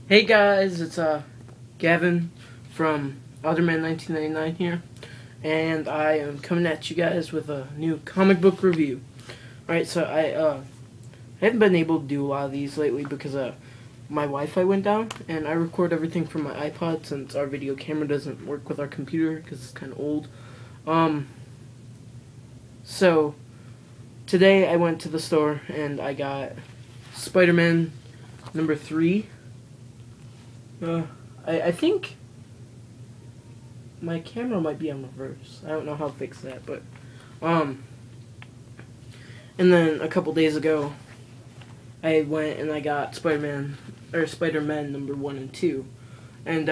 Hey guys, it's Gavin from Alderman 1999 here, and I am coming at you guys with a new comic book review. Alright, so I haven't been able to do a lot of these lately because my Wi-Fi went down, and I record everything from my iPod since our video camera doesn't work with our computer because it's kind of old. So today I went to the store and I got Spider-Man number 3. I think my camera might be on reverse. I don't know how to fix that, but and then a couple days ago I went and I got Spider-Man number 1 and 2. And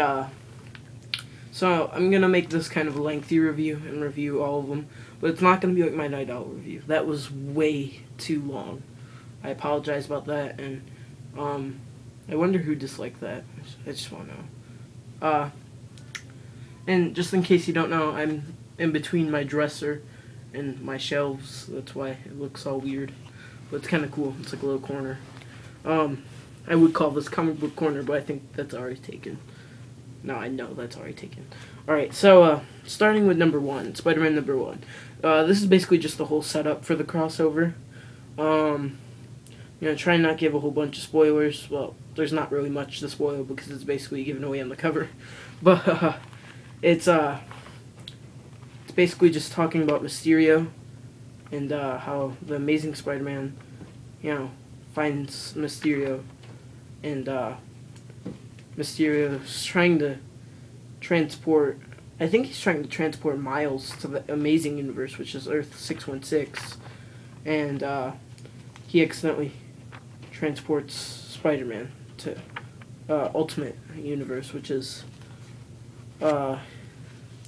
so I'm gonna make this kind of a lengthy review and review all of them, but it's not gonna be like my Night Owl review. That was way too long. I apologize about that, and I wonder who disliked that. I just want to know. And just in case you don't know, I'm in between my dresser and my shelves. That's why it looks all weird. But it's kind of cool. It's like a little corner. I would call this comic book corner, but I think that's already taken. No, I know that's already taken. Alright, so starting with number 1, Spider-Man number 1. This is basically just the whole setup for the crossover. Try and not give a whole bunch of spoilers. Well, there's not really much to spoil because it's basically given away on the cover. But it's basically just talking about Mysterio and how the Amazing Spider-Man, finds Mysterio, and Mysterio's trying to transport. I think he's trying to transport Miles to the Amazing Universe, which is Earth 616, and he accidentally transports Spider-Man to Ultimate Universe, which is Earth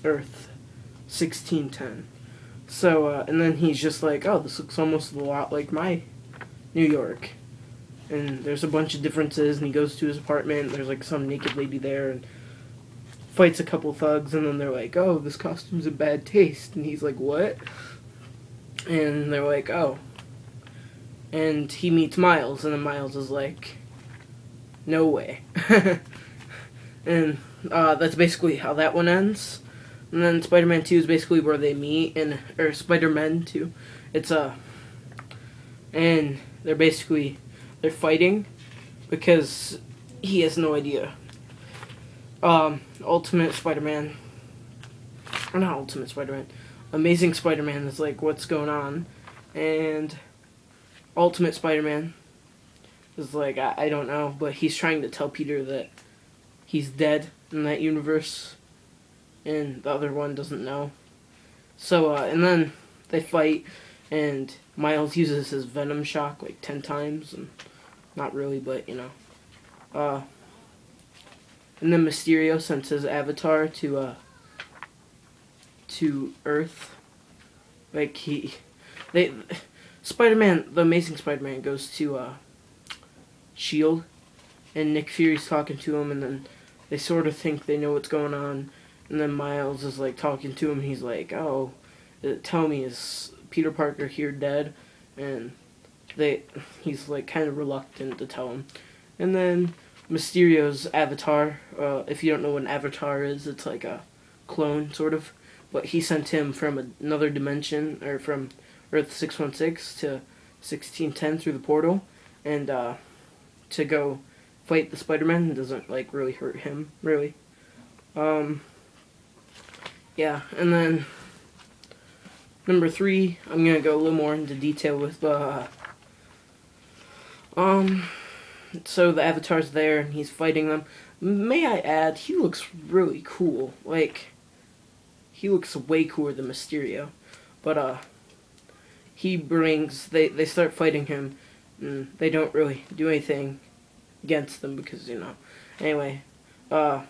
1610. So, and then he's just like, oh, this looks almost a lot like my New York. And there's a bunch of differences, and he goes to his apartment, and there's like some naked lady there, and fights a couple thugs, and then they're like, oh, this costume's in bad taste. And he's like, what? And they're like, oh. And he meets Miles, and then Miles is like, no way. And that's basically how that one ends. And then Spider-Man 2 is basically where they meet, or Spider-Man 2. It's and they're fighting because he has no idea. Ultimate Spider-Man, or not Ultimate Spider-Man, Amazing Spider-Man is like, what's going on? And Ultimate Spider-Man is like, I don't know, but he's trying to tell Peter that he's dead in that universe, and the other one doesn't know. So, and then they fight, and Miles uses his Venom shock like 10 times, and not really, but, and then Mysterio sends his avatar to Earth. Like, Spider-Man, the Amazing Spider-Man goes to, S.H.I.E.L.D., and Nick Fury's talking to him, and then they sort of think they know what's going on, and then Miles is, like, talking to him, and he's like, oh, tell me, is Peter Parker here dead? And he's, like, kind of reluctant to tell him. And then Mysterio's avatar, if you don't know what an avatar is, it's like a clone, sort of, but he sent him from another dimension, or from Earth 616 to 1610 through the portal, and to go fight the Spider-Man. It doesn't like really hurt him, really. Yeah, and then number 3, I'm gonna go a little more into detail with so the Avatar's there and he's fighting them. May I add, he looks really cool. Like, he looks way cooler than Mysterio. But they start fighting him, and they don't really do anything against them because, Anyway, and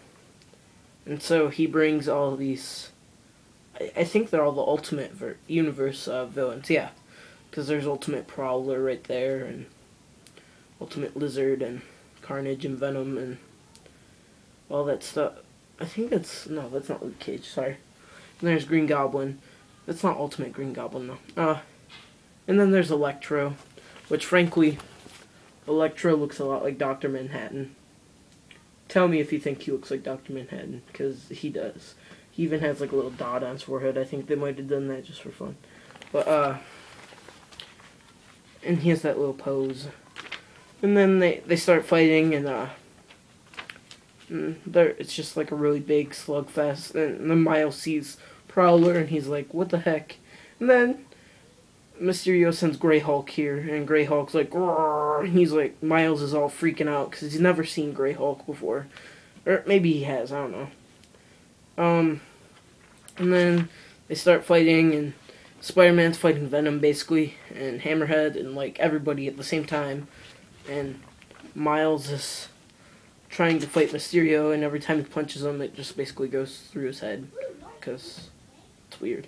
so he brings all these, I think they're all the Ultimate Universe villains, yeah. Because there's Ultimate Prowler right there, and Ultimate Lizard, and Carnage, and Venom, and all that stuff. I think that's not Luke Cage, sorry. And there's Green Goblin. That's not Ultimate Green Goblin, though. And then there's Electro, which frankly, Electro looks a lot like Dr. Manhattan. tell me if you think he looks like Dr. Manhattan, because he does. He even has like a little dot on his forehead. I think they might have done that just for fun. But, and he has that little pose. And then they start fighting, and, it's just like a really big slugfest. And then Miles sees Prowler, and he's like, what the heck? And then Mysterio sends Grey Hulk here, and Grey Hulk's like, roar, and he's like, Miles is all freaking out, because he's never seen Grey Hulk before. Or maybe he has, I don't know. And then they start fighting, and Spider-Man's fighting Venom, basically, and Hammerhead, and, like, everybody at the same time. And Miles is trying to fight Mysterio, and every time he punches him, it just basically goes through his head, because it's weird.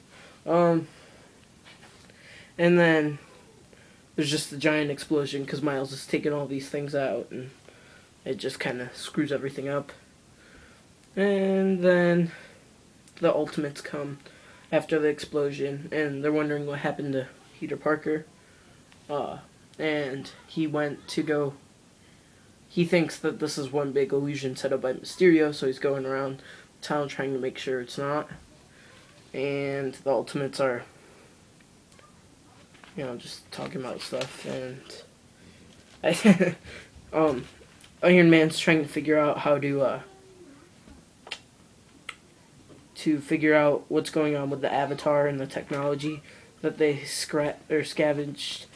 And then there's just a giant explosion, because Miles is taking all these things out, and it just kind of screws everything up. And then the Ultimates come after the explosion, and they're wondering what happened to Peter Parker. And he went to go... He thinks that this is one big illusion set up by Mysterio, so he's going around town trying to make sure it's not. And the Ultimates are, you know, just talking about stuff, and Iron Man's trying to figure out how to figure out what's going on with the Avatar and the technology that they scavenged.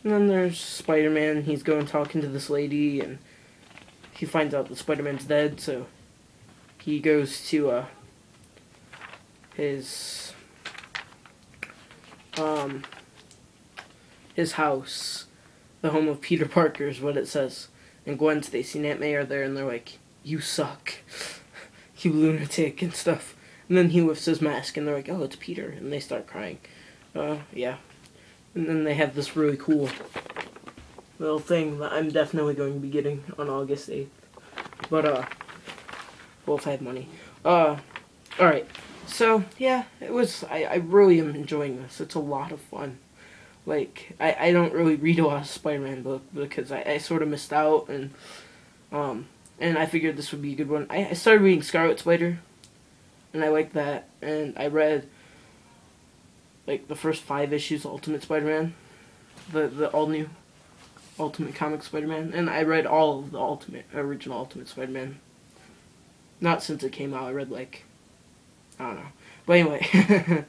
And then there's Spider-Man. He's going talking to this lady, and he finds out that Spider-Man's dead, so he goes to his house, the home of Peter Parker is what it says. And Gwen Stacy and Aunt May are there, and they're like, you suck, you lunatic, and stuff. And then he lifts his mask, and they're like, oh, it's Peter, and they start crying. Yeah. And then they have this really cool little thing that I'm definitely going to be getting on August 8th. But, well, if I have money. Alright. So, yeah, I really am enjoying this. It's a lot of fun. Like, I don't really read a lot of Spider-Man book because I sort of missed out, and I figured this would be a good one. I started reading Scarlet Spider, and I liked that, and I read, like, the first 5 issues of Ultimate Spider-Man, the all-new Ultimate Comic Spider-Man, and I read all of the original Ultimate Spider-Man. Not since it came out, I read, like, I don't know. But anyway,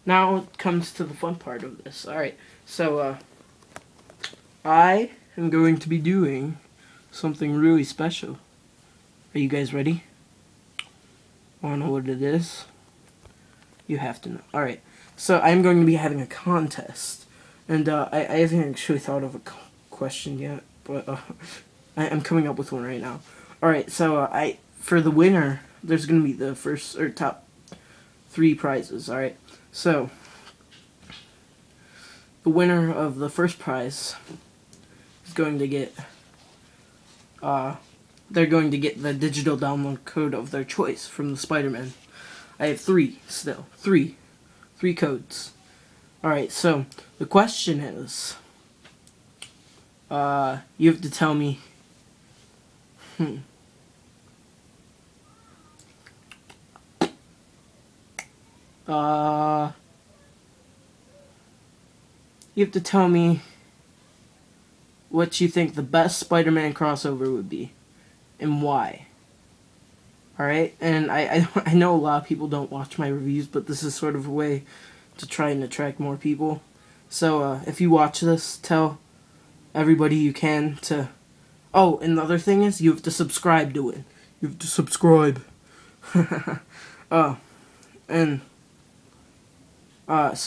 now it comes to the fun part of this. Alright, so, I am going to be doing something really special. Are you guys ready? Wanna know what it is? You have to know. Alright, so I'm going to be having a contest. And I haven't actually thought of a question yet, but I'm coming up with one right now. Alright, so for the winner, there's going to be the first, or top 3 prizes, alright? So, the winner of the first prize is going to get, they're going to get the digital download code of their choice from the Spider-Man. I have 3 still. 3 codes. Alright, so the question is, you have to tell me, you have to tell me what you think the best Spider-Man crossover would be, and why. Alright, and I know a lot of people don't watch my reviews, but this is sort of a way to try and attract more people. So, if you watch this, tell everybody you can to... Oh, and the other thing is, you have to subscribe to it. You have to subscribe. So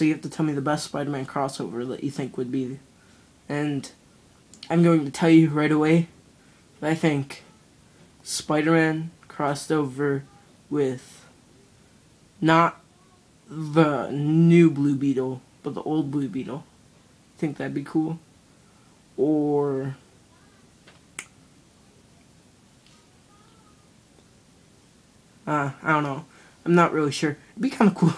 you have to tell me the best Spider-Man crossover that you think would be. And I'm going to tell you right away that I think Spider-Man crossed over with not the new Blue Beetle, but the old Blue Beetle. Think that'd be cool? Or... I don't know. I'm not really sure. It'd be kind of cool.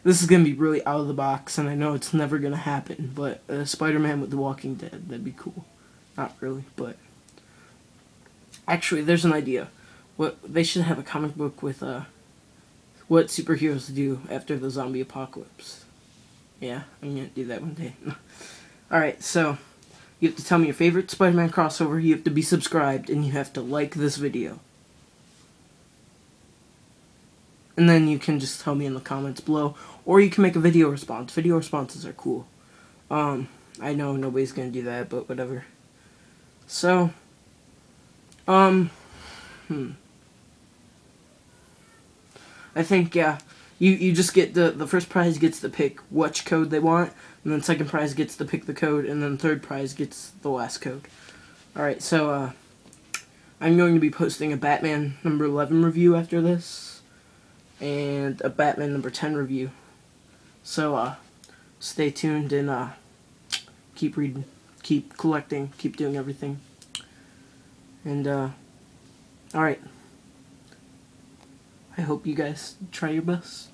This is going to be really out of the box, and I know it's never going to happen, but Spider-Man with The Walking Dead, that'd be cool. Not really, but... Actually, there's an idea. What they should have a comic book with what superheroes do after the zombie apocalypse. Yeah, I'm gonna do that one day. Alright, so you have to tell me your favorite Spider-Man crossover, you have to be subscribed, and you have to like this video. And then you can just tell me in the comments below, or you can make a video response. Video responses are cool. I know nobody's gonna do that, but whatever. So, I think, yeah, you just get the first prize gets to pick which code they want, and then second prize gets to pick the code, and then third prize gets the last code. Alright, so, I'm going to be posting a Batman number 11 review after this, and a Batman number 10 review. So, stay tuned and, keep reading, keep collecting, keep doing everything. And, alright. I hope you guys try your best.